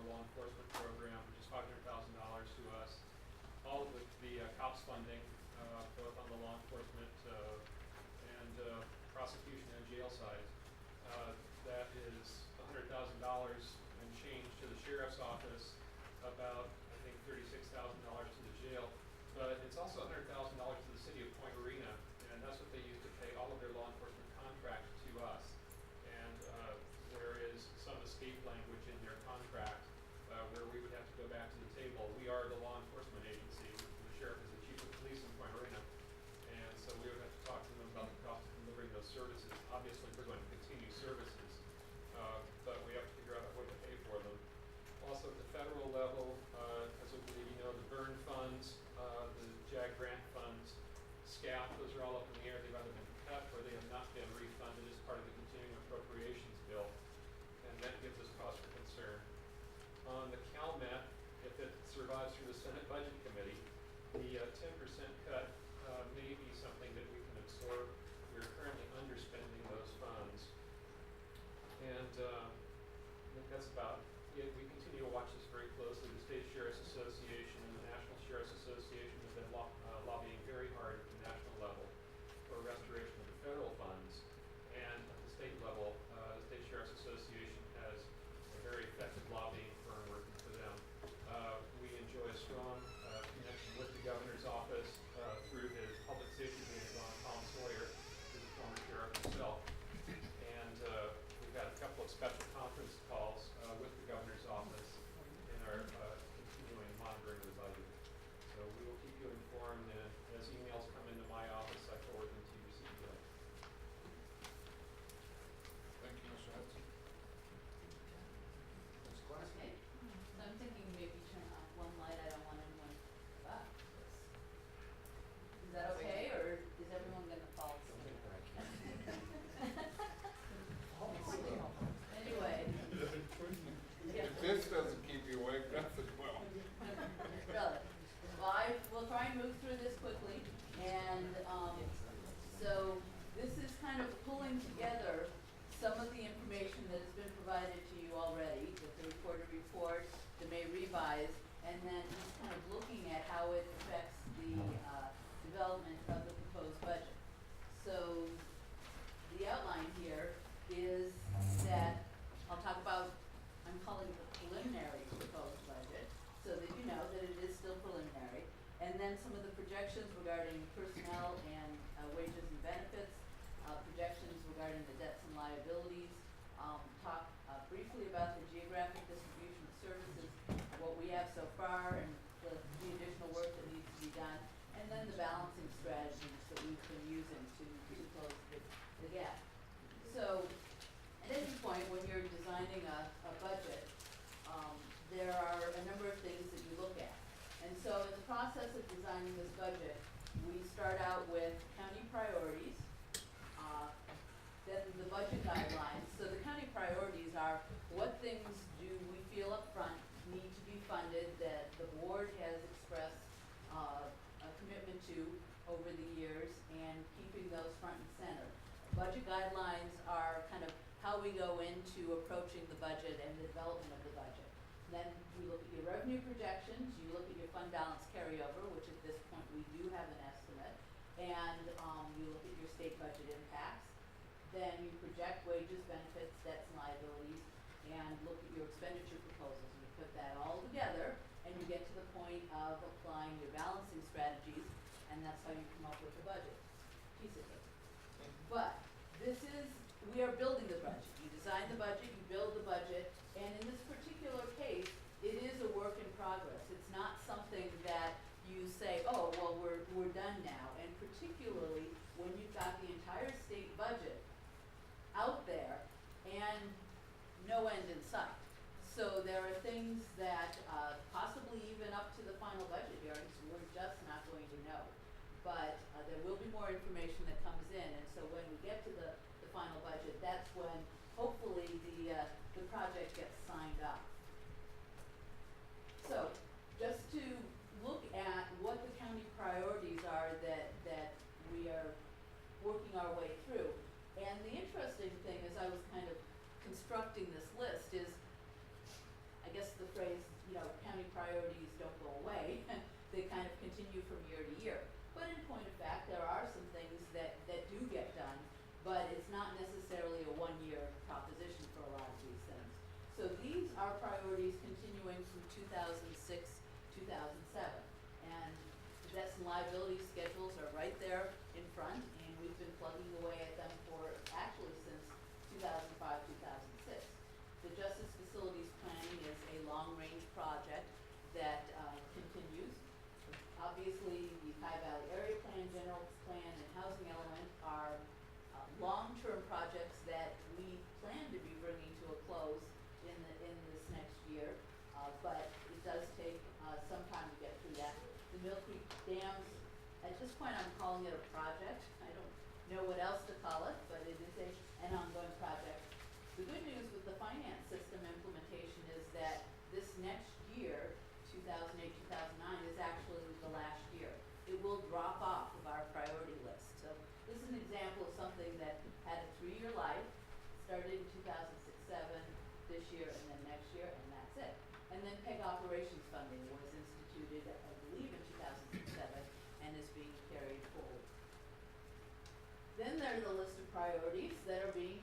law enforcement program, which is $500,000 to us. All of the COPS funding, both on the law enforcement and prosecution and jail side. That is $100,000 and change to the sheriff's office, about, I think, $36,000 to the jail. But it's also $100,000 to the city of Point Arena, and that's what they use to pay all of their law enforcement contracts to us. And there is some escape language in their contract where we would have to go back to the table. We are the law enforcement agency. The sheriff is the chief of police in Point Arena. And so we would have to talk to them about the cost of delivering those services. Obviously, we're going to continue services, but we have to figure out a way to pay for them. Also at the federal level, as I believe you know, the burn funds, the JAG grant funds, SCAP, those are all up in the air. They've either been cut or they have not been refunded as part of the continuing appropriations bill. And that gives us cause for concern. On the CalMet, if it survives through the Senate Budget Committee, the 10% cut may be something that we can absorb. We're currently underspending those funds. And I think that's about it. We continue to watch this very closely. The State Sheriff's Association and the National Sheriff's Association have been lobbying very hard at the national level for restoration of the federal funds. And at the state level, the State Sheriff's Association has a very effective lobbying firm working for them. We enjoy a strong connection with the governor's office through his public safety liaison, Tom Sawyer, who's a former sheriff himself. And we've had a couple of special conference calls with the governor's office and are continuing monitoring the budget. So we will keep you informed, and as emails come into my office, I forward them to your CEO. Thank you, Mr. Hudson. Next question. Okay, so I'm thinking maybe turn off one light. I don't want anyone to back. Is that okay, or is everyone going to fall asleep? Anyway. If this doesn't keep you awake, nothing will. Really. Well, I will try and move through this quickly. And so this is kind of pulling together some of the information that has been provided to you already, with the reported report, the May revise, and then just kind of looking at how it affects the development of the proposed budget. So the outline here is that I'll talk about, I'm calling it the preliminary proposed budget, so that you know that it is still preliminary. And then some of the projections regarding personnel and wages and benefits, projections regarding the debts and liabilities, talk briefly about the geographic distribution of services, what we have so far, and the additional work that needs to be done, and then the balancing strategies that we've been using to close the gap. So at any point when you're designing a budget, there are a number of things that you look at. And so in the process of designing this budget, we start out with county priorities, then the budget guidelines. So the county priorities are what things do we feel up front need to be funded that the board has expressed a commitment to over the years, and keeping those front and center. Budget guidelines are kind of how we go into approaching the budget and the development of the budget. Then we look at your revenue projections, you look at your fund balance carryover, which at this point we do have an estimate, and you look at your state budget impacts. Then you project wages, benefits, debts, and liabilities, and look at your expenditure proposals. And you put that all together, and you get to the point of applying your balancing strategies, and that's how you come up with the budget piece of it. But we are building the budget. You design the budget, you build the budget, and in this particular case, it is a work in progress. It's not something that you say, oh, well, we're done now. And particularly when you've got the entire state budget out there and no end in sight. So there are things that possibly even up to the final budget hearings, we're just not going to know. But there will be more information that comes in, and so when we get to the final budget, that's when hopefully the project gets signed up. So just to look at what the county priorities are that we are working our way through. And the interesting thing as I was kind of constructing this list is, I guess the phrase priorities continuing from 2006, 2007. And the debts and liability schedules are right there in front, and we've been plugging away at them for actually since 2005, 2006. The Justice Facilities Planning is a long-range project that continues. Obviously, the High Valley Area Plan, General Plan, and Housing Element are long-term projects that we plan to be bringing to a close in this next year, but it does take some time to get through that. The Mill Creek dams, at this point, I'm calling it a project. I don't know what else to call it, but it is an ongoing project. The good news with the finance system implementation is that this next year, 2008, 2009, is actually the last year. It will drop off of our priority list. So this is an example of something that had a 3-year life, started in 2006-07, this year, and then next year, and that's it. And then PEG operations funding was instituted, I believe, in 2007, and is being carried forward. Then there's a list of priorities that are being